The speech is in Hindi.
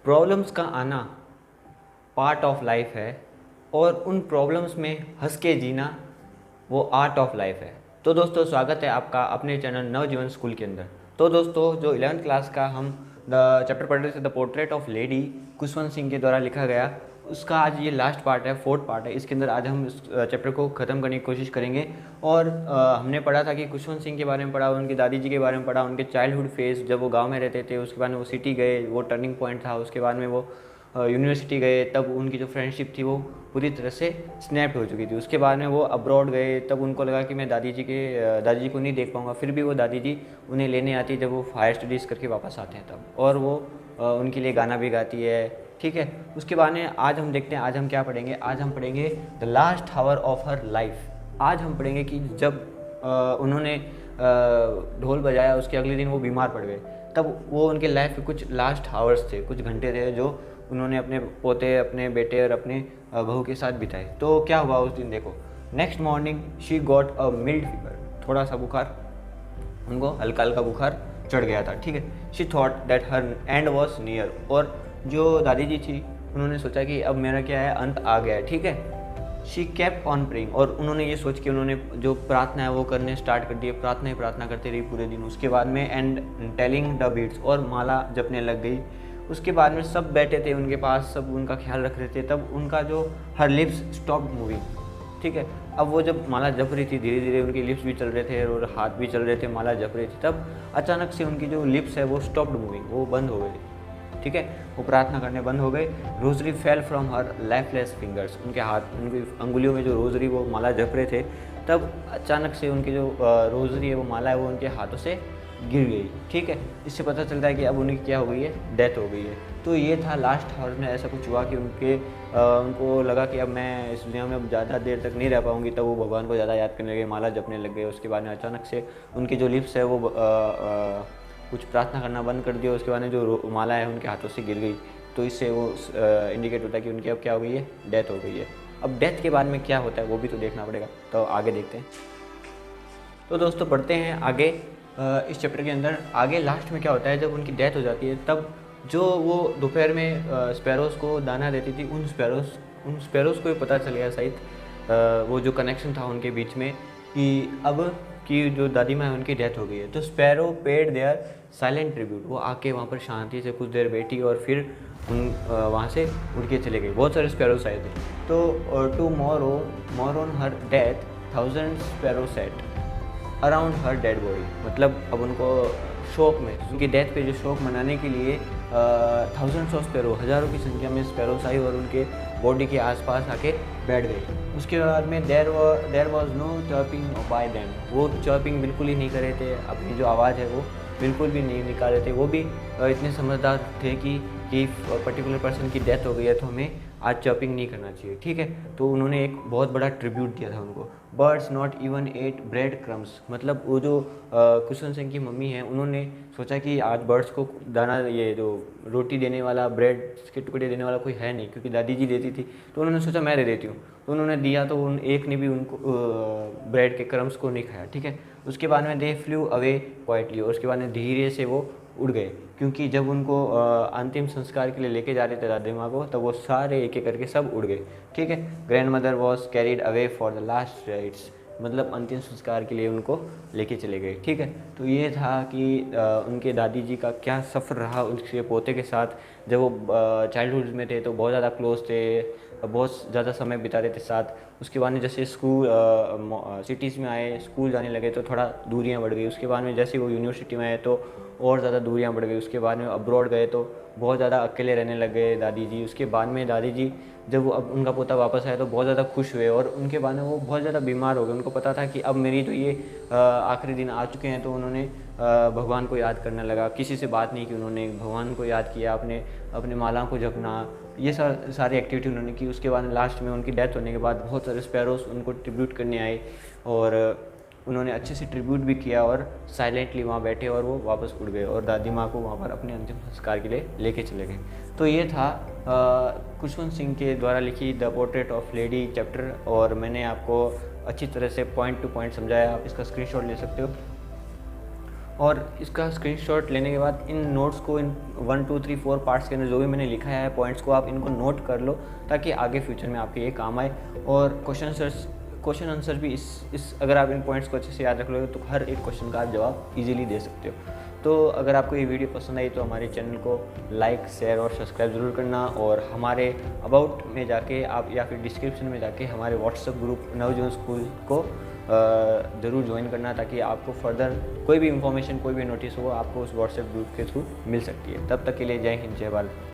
प्रॉब्लम्स का आना पार्ट ऑफ लाइफ है और उन प्रॉब्लम्स में हंस के जीना वो आर्ट ऑफ लाइफ है। तो दोस्तों स्वागत है आपका अपने चैनल नवजीवन स्कूल के अंदर। तो दोस्तों जो 11th क्लास का हम द चैप्टर पढ़ रहे थे, the portrait of lady Khushwant Singh के द्वारा लिखा गया, उसका आज ये लास्ट पार्ट है, 4th पार्ट है। इसके अंदर आज हम इस चैप्टर को ख़त्म करने की कोशिश करेंगे। और हमने पढ़ा था कि खुशवंत सिंह के बारे में पढ़ा, उनकी दादी जी के बारे में पढ़ा, उनके चाइल्डहुड फेज जब वो गांव में रहते थे, उसके बाद में वो सिटी गए, वो टर्निंग पॉइंट था। उसके बाद में वो यूनिवर्सिटी गए, तब उनकी जो फ्रेंडशिप थी वो पूरी तरह से स्नैप्ड हो चुकी थी। उसके बाद में वो अब्रॉड गए, तब उनको लगा कि मैं दादी जी को नहीं देख पाऊँगा। फिर भी वो दादी जी उन्हें लेने आती जब वो हायर स्टडीज़ करके वापस आते हैं तब, और वो उनके लिए गाना भी गाती है। ठीक है, उसके बाद में आज हम देखते हैं आज हम क्या पढ़ेंगे। आज हम पढ़ेंगे the last hour of her life. आज हम पढ़ेंगे कि जब उन्होंने ढोल बजाया, उसके अगले दिन वो बीमार पड़ गए, तब वो उनके लाइफ के कुछ लास्ट आवर्स थे, कुछ घंटे थे जो उन्होंने अपने पोते, अपने बेटे और अपने बहू के साथ बिताए। तो क्या हुआ उस दिन देखो। Next morning she got a mild fever, थोड़ा सा बुखार, उनको हल्का हल्का बुखार चढ़ गया था। ठीक है, she thought that her and was near, और जो दादी जी थी उन्होंने सोचा कि अब मेरा क्या है, अंत आ गया है। ठीक है, शी केप्ट ऑन प्रेइंग, और उन्होंने ये सोच के उन्होंने जो प्रार्थना है वो करने स्टार्ट कर दिए, प्रार्थना ही प्रार्थना करते रही पूरे दिन। उसके बाद में एंड टेलिंग द बीट्स, और माला जपने लग गई। उसके बाद में सब बैठे थे उनके पास, सब उनका ख्याल रख रहे थे, तब उनका जो हर लिप्स स्टॉप मूविंग। ठीक है, अब वो जब माला जप रही थी, धीरे धीरे उनके लिप्स भी चल रहे थे और हाथ भी चल रहे थे, माला जप रही थी, तब अचानक से उनकी जो लिप्स है वो स्टॉप्ड मूविंग, वो बंद हो गई। ठीक है, वो प्रार्थना करने बंद हो गए। Rosary fell from her lifeless fingers, उनके हाथ, उनकी अंगुलियों में जो रोजरी वो माला जप रहे थे, तब अचानक से उनकी जो रोजरी है वो माला है वो उनके हाथों से गिर गई। ठीक है, इससे पता चलता है कि अब उनकी क्या हो गई है, डेथ हो गई है। तो ये था लास्ट आवर में ऐसा कुछ हुआ कि उनको लगा कि अब मैं इस दुनिया में अब ज़्यादा देर तक नहीं रह पाऊँगी, तब वो भगवान को ज़्यादा याद करने लगे, माला जपने लग गए। उसके बाद में अचानक से उनकी जो लिप्स है वो कुछ प्रार्थना करना बंद कर दिया। उसके बाद में जो माला है उनके हाथों से गिर गई, तो इससे वो इंडिकेट होता है कि उनकी अब क्या हो गई है, डेथ हो गई है। अब डेथ के बाद में क्या होता है वो भी तो देखना पड़ेगा, तो आगे देखते हैं। तो दोस्तों पढ़ते हैं आगे इस चैप्टर के अंदर। आगे लास्ट में क्या होता है, जब उनकी डेथ हो जाती है तब जो वो दोपहर में स्पैरोज़ को दाना देती थी, उन स्पैरोज़ को भी पता चल गया शायद वो जो कनेक्शन था उनके बीच में, कि अब कि जो दादी माँ है उनकी डेथ हो गई है। तो sparrow paid their silent tribute, वो आके वहाँ पर शांति से कुछ देर बैठी और फिर वहाँ से उड़ के चले गए। बहुत सारे स्पैरोज आए थे। तो to mourn on her death 1000 sparrow sat around her dead body, मतलब अब उनको शोक में, उनकी डेथ पे जो शोक मनाने के लिए थाउजेंड्स ऑफ स्पैरो, हज़ारों की संख्या में स्पैरोस आई और उनके बॉडी के आसपास आके बैठ गई। उसके बाद में there was no chirping by them, वो चर्पिंग बिल्कुल ही नहीं कर रहे थे, अपनी जो आवाज़ है वो बिल्कुल भी नहीं निकाल रहे थे। वो भी इतने समझदार थे कि पर्टिकुलर पर्सन की डेथ हो गई है तो हमें आज चर्पिंग नहीं करना चाहिए। ठीक है, तो उन्होंने एक बहुत बड़ा ट्रिब्यूट दिया था उनको। Birds not even at bread crumbs, मतलब वो जो खुशवंत सिंह की मम्मी है उन्होंने सोचा कि आज बर्ड्स को दाना, ये जो रोटी देने वाला, ब्रेड के टुकड़े देने वाला कोई है नहीं, क्योंकि दादी जी देती थी, तो उन्होंने सोचा मैं दे देती हूँ। तो उन्होंने दिया, तो उन एक ने भी उनको ब्रेड के क्रम्स को नहीं खाया। ठीक है, उसके बाद में दे फ्लू अवे क्वाइटली, और उसके बाद में धीरे से वो उड़ गए, क्योंकि जब उनको अंतिम संस्कार के लिए लेके जा रहे थे दादी माँ को, तब वो सारे एक एक करके सब उड़ गए। ठीक है, grand mother was carried away for the last rites, मतलब अंतिम संस्कार के लिए उनको लेके चले गए। ठीक है, तो ये था कि उनके दादी जी का क्या सफ़र रहा उनके पोते के साथ। जब वो चाइल्डहुड में थे तो बहुत ज़्यादा क्लोज थे, बहुत ज़्यादा समय बिताते थे साथ। उसके बाद में जैसे स्कूल सिटीज़ में आए, स्कूल जाने लगे तो थोड़ा दूरियां बढ़ गई। उसके बाद में जैसे वो यूनिवर्सिटी में आए तो और ज़्यादा दूरियां बढ़ गई। उसके बाद में अब्रॉड गए तो बहुत ज़्यादा अकेले रहने लग गए दादी जी। उसके बाद में दादी जी जब वो अब उनका पोता वापस आया तो बहुत ज़्यादा खुश हुए, और उनके बाद में वो बहुत ज़्यादा बीमार हो गए। उनको पता था कि अब मेरी जो ये आखिरी दिन आ चुके हैं, तो उन्होंने भगवान को याद करने लगा। किसी से बात नहीं की, उन्होंने भगवान को याद किया, अपने माला को जपना, ये सारी एक्टिविटी उन्होंने की। उसके बाद लास्ट में उनकी डेथ होने के बाद बहुत सारे स्पैरोस उनको ट्रिब्यूट करने आए, और उन्होंने अच्छे से ट्रिब्यूट भी किया और साइलेंटली वहाँ बैठे, और वो वापस उड़ गए और दादी माँ को वहाँ पर अपने अंतिम संस्कार के लिए लेके चले गए। तो ये था खुशवंत सिंह के द्वारा लिखी the portrait of lady chapter, और मैंने आपको अच्छी तरह से पॉइंट टू पॉइंट समझाया। आप इसका स्क्रीनशॉट ले सकते हो। और इसका स्क्रीनशॉट लेने के बाद इन नोट्स को इन 1 2 3 4 पार्ट्स के अंदर जो भी मैंने लिखा है पॉइंट्स को आप इनको नोट कर लो, ताकि आगे फ्यूचर में आपके ये काम आए। और क्वेश्चन आंसर भी इस अगर आप इन पॉइंट्स को अच्छे से याद रख लोगे तो हर एक क्वेश्चन का आप जवाब इजीली दे सकते हो। तो अगर आपको ये वीडियो पसंद आई तो हमारे चैनल को लाइक, शेयर और सब्सक्राइब ज़रूर करना। और हमारे अबाउट में जाके आप या फिर डिस्क्रिप्शन में जाके हमारे व्हाट्सएप ग्रुप नवजीवन स्कूल को ज़रूर ज्वाइन करना, ताकि आपको फर्दर कोई भी इंफॉर्मेशन, कोई भी नोटिस हो आपको उस व्हाट्सएप ग्रुप के थ्रू मिल सकती है। तब तक के लिए जय हिंद, जय भारत।